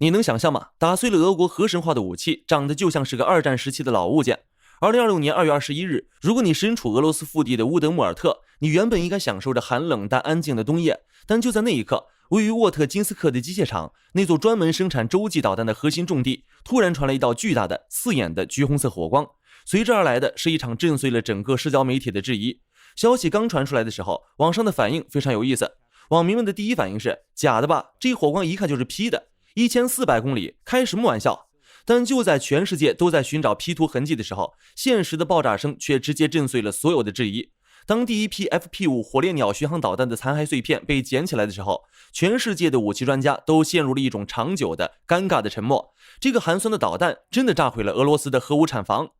你能想象吗？打碎了俄国核神话的武器，长得就像是个二战时期的老物件。2026年2月21日，如果你身处俄罗斯腹地的乌德穆尔特，你原本应该享受着寒冷但安静的冬夜，但就在那一刻，位于沃特金斯克的机械厂，那座专门生产洲际导弹的核心重地，突然传来一道巨大的、刺眼的橘红色火光，随之而来的是一场震碎了整个社交媒体的质疑。消息刚传出来的时候，网上的反应非常有意思，网民们的第一反应是：假的吧？这火光一看就是 P 的，1400公里，开什么玩笑？但就在全世界都在寻找 P 图痕迹的时候，现实的爆炸声却直接震碎了所有的质疑。当第一批 FP5 火烈鸟巡航导弹的残骸碎片被捡起来的时候，全世界的武器专家都陷入了一种长久的尴尬的沉默。这个寒酸的导弹真的炸毁了俄罗斯的核武产房。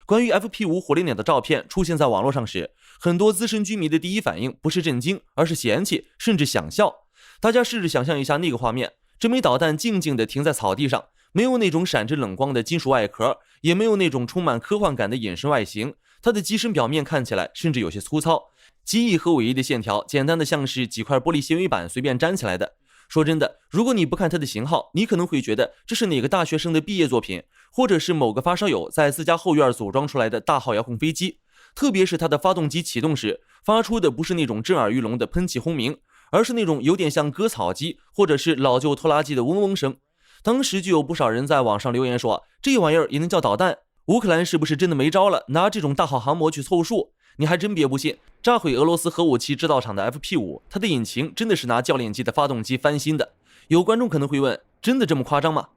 关于 FP5 火烈鸟的照片出现在网络上时，很多资深军迷的第一反应不是震惊，而是嫌弃，甚至想笑。大家试着想象一下那个画面，这枚导弹静静地停在草地上，没有那种闪着冷光的金属外壳，也没有那种充满科幻感的隐身外形，它的机身表面看起来甚至有些粗糙，机翼和尾翼的线条简单的像是几块玻璃纤维板随便粘起来的。说真的，如果你不看它的型号，你可能会觉得这是哪个大学生的毕业作品，或者是某个发烧友在自家后院组装出来的大号遥控飞机。特别是它的发动机启动时发出的不是那种震耳欲聋的喷气轰鸣，而是那种有点像割草机或者是老旧拖拉机的嗡嗡声。当时就有不少人在网上留言说，这玩意儿也能叫导弹？乌克兰是不是真的没招了，拿这种大号航模去凑数？你还真别不信，炸毁俄罗斯核武器制造厂的 FP5， 它的引擎真的是拿教练机的发动机翻新的。有观众可能会问，真的这么夸张吗？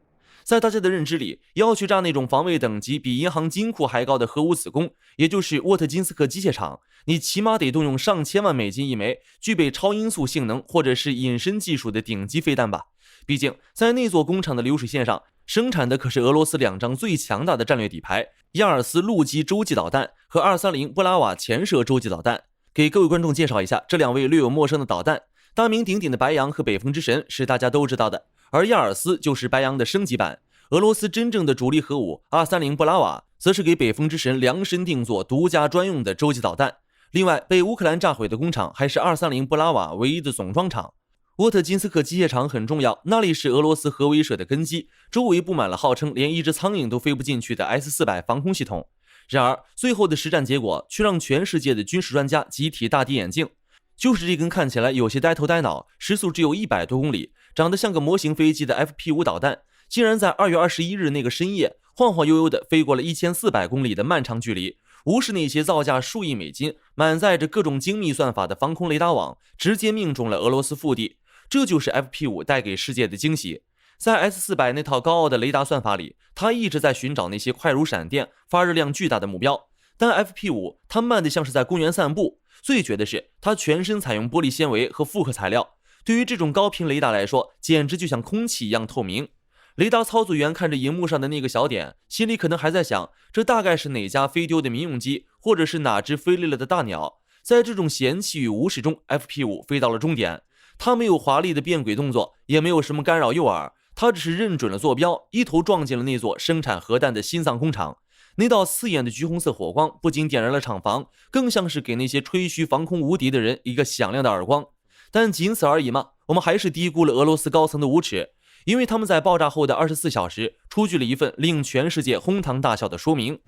在大家的认知里，要去炸那种防卫等级比银行金库还高的核武子宫，也就是沃特金斯克机械厂，你起码得动用上千万美金一枚，具备超音速性能或者是隐身技术的顶级飞弹吧。毕竟在那座工厂的流水线上，生产的可是俄罗斯两张最强大的战略底牌，亚尔斯陆基洲际导弹和230布拉瓦潜射洲际导弹。给各位观众介绍一下这两位略有陌生的导弹。大名鼎鼎的白杨和北风之神是大家都知道的，而亚尔斯就是白杨的升级版。俄罗斯真正的主力核武230布拉瓦则是给北风之神量身定做独家专用的洲际导弹。另外被乌克兰炸毁的工厂还是230布拉瓦唯一的总装厂。沃特金斯克机械厂很重要，那里是俄罗斯核威慑的根基，周围布满了号称连一只苍蝇都飞不进去的 S-400防空系统。然而最后的实战结果却让全世界的军事专家集体大跌眼镜，就是这根看起来有些呆头呆脑，时速只有100多公里，长得像个模型飞机的 FP5 导弹，竟然在2月21日那个深夜晃晃悠悠地飞过了1400公里的漫长距离，无视那些造价数亿美金、满载着各种精密算法的防空雷达网，直接命中了俄罗斯腹地。这就是 FP5 带给世界的惊喜。在 S-400 那套高傲的雷达算法里，它一直在寻找那些快如闪电、发热量巨大的目标，但 FP5 它慢得像是在公园散步。最绝的是，它全身采用玻璃纤维和复合材料，对于这种高频雷达来说，简直就像空气一样透明。雷达操作员看着荧幕上的那个小点，心里可能还在想，这大概是哪家飞丢的民用机，或者是哪只飞累了的大鸟。在这种嫌弃与无视中， FP5 飞到了终点。它没有华丽的变轨动作，也没有什么干扰诱饵，它只是认准了坐标，一头撞进了那座生产核弹的心脏工厂。那道刺眼的橘红色火光不仅点燃了厂房，更像是给那些吹嘘防空无敌的人一个响亮的耳光。但仅此而已吗？我们还是低估了俄罗斯高层的无耻，因为他们在爆炸后的24小时出具了一份令全世界哄堂大笑的说明。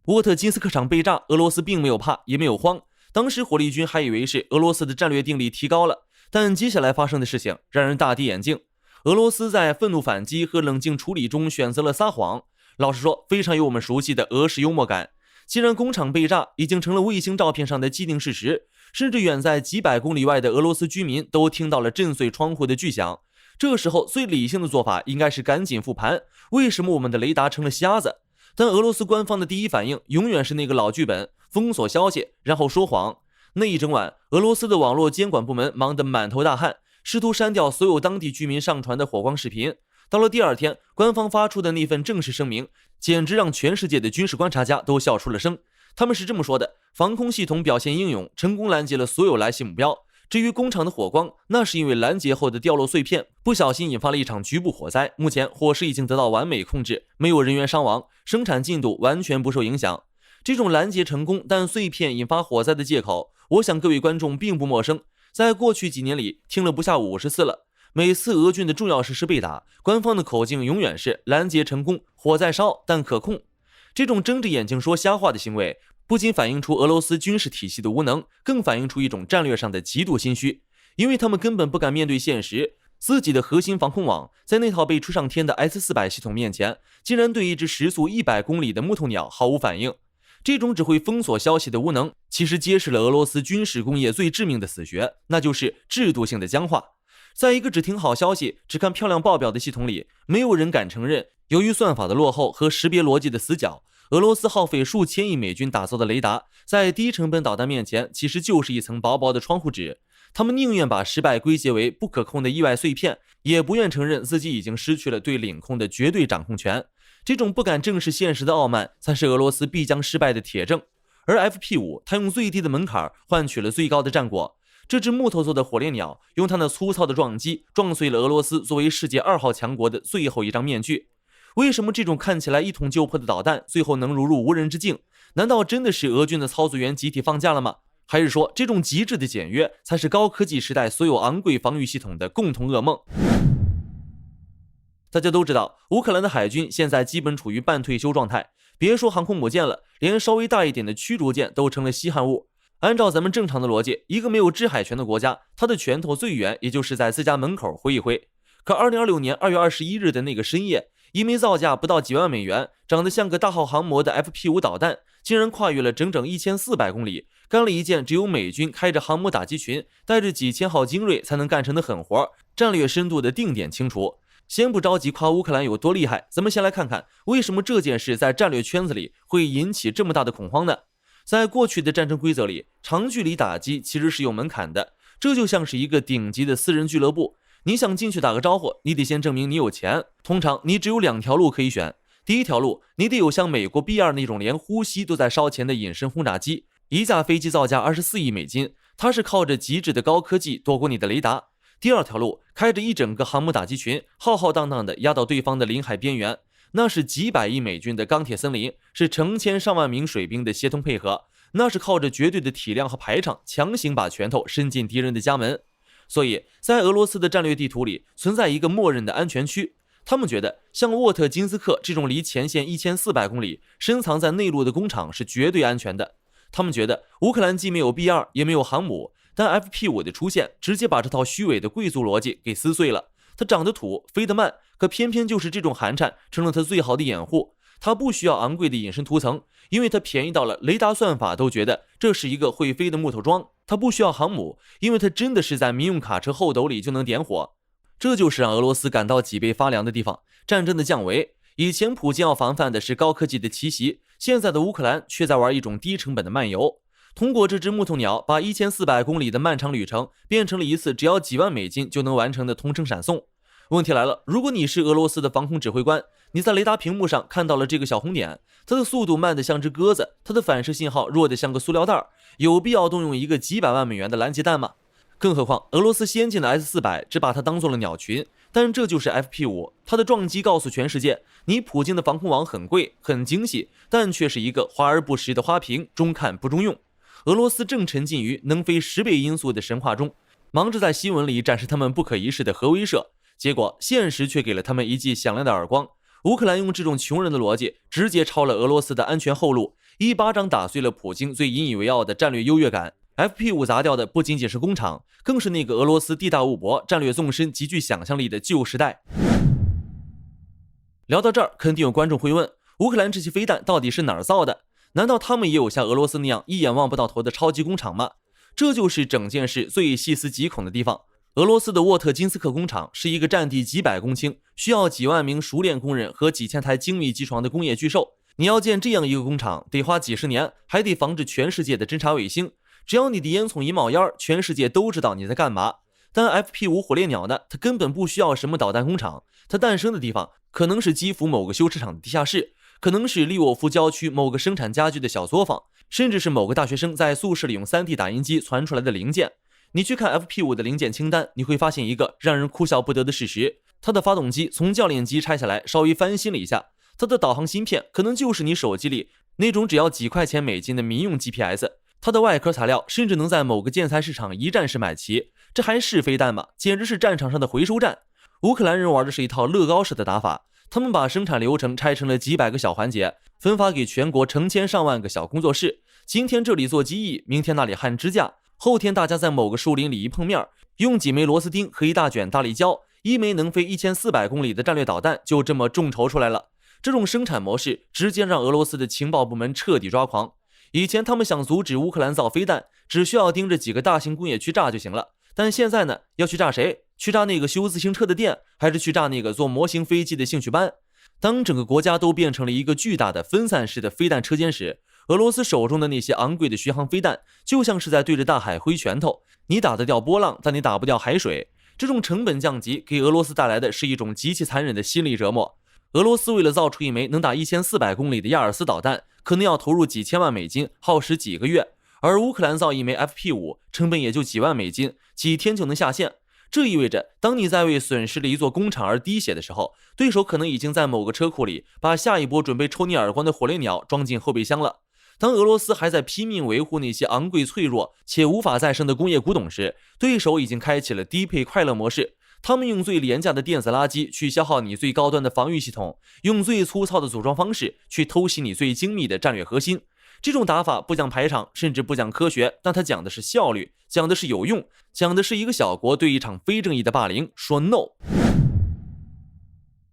沃特金斯克厂被炸，俄罗斯并没有怕，也没有慌。当时火力军还以为是俄罗斯的战略定力提高了，但接下来发生的事情让人大跌眼镜。俄罗斯在愤怒反击和冷静处理中选择了撒谎，老实说非常有我们熟悉的俄式幽默感。既然工厂被炸已经成了卫星照片上的既定事实，甚至远在几百公里外的俄罗斯居民都听到了震碎窗户的巨响，这时候最理性的做法应该是赶紧复盘，为什么我们的雷达成了瞎子？但俄罗斯官方的第一反应永远是那个老剧本，封锁消息，然后说谎。那一整晚，俄罗斯的网络监管部门忙得满头大汗，试图删掉所有当地居民上传的火光视频。到了第二天，官方发出的那份正式声明，简直让全世界的军事观察家都笑出了声。他们是这么说的：防空系统表现英勇，成功拦截了所有来袭目标。至于工厂的火光，那是因为拦截后的掉落碎片不小心引发了一场局部火灾，目前火势已经得到完美控制，没有人员伤亡，生产进度完全不受影响。这种拦截成功但碎片引发火灾的借口，我想各位观众并不陌生，在过去几年里听了不下50次了。每次俄军的重要设施被打，官方的口径永远是拦截成功，火在烧但可控。这种睁着眼睛说瞎话的行为，不仅反映出俄罗斯军事体系的无能，更反映出一种战略上的极度心虚，因为他们根本不敢面对现实，自己的核心防空网在那套被吹上天的 S-400系统面前，竟然对一只时速100公里的木头鸟毫无反应。这种只会封锁消息的无能，其实揭示了俄罗斯军事工业最致命的死穴，那就是制度性的僵化。在一个只听好消息、只看漂亮报表的系统里，没有人敢承认，由于算法的落后和识别逻辑的死角，俄罗斯耗费数千亿美金打造的雷达，在低成本导弹面前，其实就是一层薄薄的窗户纸。他们宁愿把失败归结为不可控的意外碎片，也不愿承认自己已经失去了对领空的绝对掌控权。这种不敢正视现实的傲慢，才是俄罗斯必将失败的铁证。而 FP5， 它用最低的门槛换取了最高的战果。这只木头做的火烈鸟，用它那粗糙的撞击撞碎了俄罗斯作为世界2号强国的最后一张面具。为什么这种看起来一统就破的导弹，最后能如入无人之境？难道真的是俄军的操作员集体放假了吗？还是说，这种极致的简约，才是高科技时代所有昂贵防御系统的共同噩梦？大家都知道，乌克兰的海军现在基本处于半退休状态，别说航空母舰了，连稍微大一点的驱逐舰都成了稀罕物。按照咱们正常的逻辑，一个没有制海权的国家，它的拳头最远也就是在自家门口挥一挥。可2026年2月21日的那个深夜，一枚造价不到几万美元、长得像个大号航模的 FP5 导弹，竟然跨越了整整1400公里，干了一件只有美军开着航母打击群、带着几千号精锐才能干成的狠活，战略深度的定点清除。先不着急夸乌克兰有多厉害，咱们先来看看为什么这件事在战略圈子里会引起这么大的恐慌呢？在过去的战争规则里，长距离打击其实是有门槛的，这就像是一个顶级的私人俱乐部，你想进去打个招呼，你得先证明你有钱。通常你只有2条路可以选，第一条路，你得有像美国 B2 那种连呼吸都在烧钱的隐身轰炸机，一架飞机造价24亿美金，它是靠着极致的高科技躲过你的雷达。第二条路，开着一整个航母打击群，浩浩荡荡的压到对方的领海边缘，那是几百亿美军的钢铁森林，是成千上万名水兵的协同配合，那是靠着绝对的体量和排场，强行把拳头伸进敌人的家门。所以在俄罗斯的战略地图里存在一个默认的安全区，他们觉得像沃特金斯克这种离前线1400公里、深藏在内陆的工厂是绝对安全的。他们觉得乌克兰既没有 B2 也没有航母，但 FP5 的出现直接把这套虚伪的贵族逻辑给撕碎了。它长得土，飞得慢，可偏偏就是这种寒颤成了它最好的掩护。它不需要昂贵的隐身涂层，因为它便宜到了雷达算法都觉得这是一个会飞的木头桩。它不需要航母，因为它真的是在民用卡车后斗里就能点火。这就是让俄罗斯感到脊背发凉的地方，战争的降维。以前普京要防范的是高科技的奇袭，现在的乌克兰却在玩一种低成本的漫游。通过这只木头鸟，把1400公里的漫长旅程变成了一次只要几万美金就能完成的同城闪送。问题来了，如果你是俄罗斯的防空指挥官，你在雷达屏幕上看到了这个小红点，它的速度慢得像只鸽子，它的反射信号弱得像个塑料袋，有必要动用一个几百万美元的拦截弹吗？更何况俄罗斯先进的 S-400只把它当做了鸟群，但这就是 FP5， 它的撞击告诉全世界，你普京的防空网很贵很精细，但却是一个华而不实的花瓶，中看不中用。俄罗斯正沉浸于能飞10倍音速的神话中，忙着在新闻里展示他们不可一世的核威慑，结果现实却给了他们一记响亮的耳光。乌克兰用这种穷人的逻辑直接抄了俄罗斯的安全后路，一巴掌打碎了普京最引以为傲的战略优越感。FP5 砸掉的不仅仅是工厂，更是那个俄罗斯地大物博、战略纵深、极具想象力的旧时代。聊到这儿，肯定有观众会问，乌克兰这些飞弹到底是哪儿造的？难道他们也有像俄罗斯那样一眼望不到头的超级工厂吗？这就是整件事最细思极恐的地方。俄罗斯的沃特金斯克工厂是一个占地几百公顷、需要几万名熟练工人和几千台精密机床的工业巨兽。你要建这样一个工厂，得花几十年，还得防止全世界的侦察卫星。只要你的烟囱一冒烟，全世界都知道你在干嘛。但 FP5 火烈鸟呢？它根本不需要什么导弹工厂，它诞生的地方可能是基辅某个修车厂的地下室，可能是利沃夫郊区某个生产家具的小作坊，甚至是某个大学生在宿舍里用 3D 打印机传出来的零件。你去看 FP5 的零件清单，你会发现一个让人哭笑不得的事实：它的发动机从教练机拆下来稍微翻新了一下，它的导航芯片可能就是你手机里那种只要几块钱美金的民用 GPS，它的外壳材料甚至能在某个建材市场一站式买齐，这还是飞弹吗？简直是战场上的回收站。乌克兰人玩的是一套乐高式的打法，他们把生产流程拆成了几百个小环节，分发给全国成千上万个小工作室。今天这里做机翼，明天那里焊支架，后天大家在某个树林里一碰面，用几枚螺丝钉和一大卷大力胶，一枚能飞1400公里的战略导弹就这么众筹出来了。这种生产模式直接让俄罗斯的情报部门彻底抓狂。以前他们想阻止乌克兰造飞弹，只需要盯着几个大型工业区炸就行了。但现在呢，要去炸谁？去炸那个修自行车的店，还是去炸那个做模型飞机的兴趣班？当整个国家都变成了一个巨大的分散式的飞弹车间时，俄罗斯手中的那些昂贵的巡航飞弹，就像是在对着大海挥拳头。你打得掉波浪，但你打不掉海水。这种成本降级给俄罗斯带来的是一种极其残忍的心理折磨。俄罗斯为了造出一枚能打1400公里的亚尔斯导弹，可能要投入几千万美金，耗时几个月。而乌克兰造一枚 FP5，成本也就几万美金，几天就能下线。这意味着，当你在为损失了一座工厂而滴血的时候，对手可能已经在某个车库里把下一波准备抽你耳光的火烈鸟装进后备箱了。当俄罗斯还在拼命维护那些昂贵脆弱且无法再生的工业古董时，对手已经开启了低配快乐模式。他们用最廉价的电子垃圾去消耗你最高端的防御系统，用最粗糙的组装方式去偷袭你最精密的战略核心。这种打法不讲排场，甚至不讲科学，但它讲的是效率，讲的是有用，讲的是一个小国对一场非正义的霸凌说 no。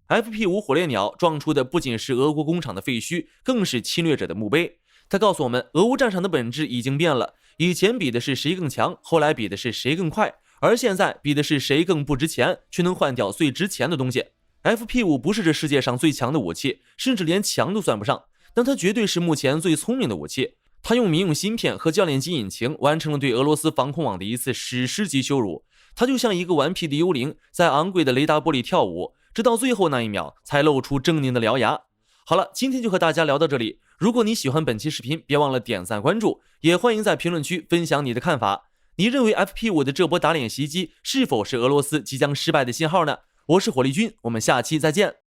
FP5 火烈鸟撞出的不仅是俄国工厂的废墟，更是侵略者的墓碑。它告诉我们，俄乌战场的本质已经变了，以前比的是谁更强，后来比的是谁更快，而现在比的是谁更不值钱，却能换掉最值钱的东西。 FP5 不是这世界上最强的武器，甚至连强都算不上，但它绝对是目前最聪明的武器。它用民用芯片和教练机引擎完成了对俄罗斯防空网的一次史诗级羞辱。它就像一个顽皮的幽灵，在昂贵的雷达玻璃跳舞，直到最后那一秒才露出狰狞的獠牙。好了，今天就和大家聊到这里。如果你喜欢本期视频，别忘了点赞关注，也欢迎在评论区分享你的看法。你认为 FP5 的这波打脸袭击是否是俄罗斯即将失败的信号呢？我是火力军，我们下期再见。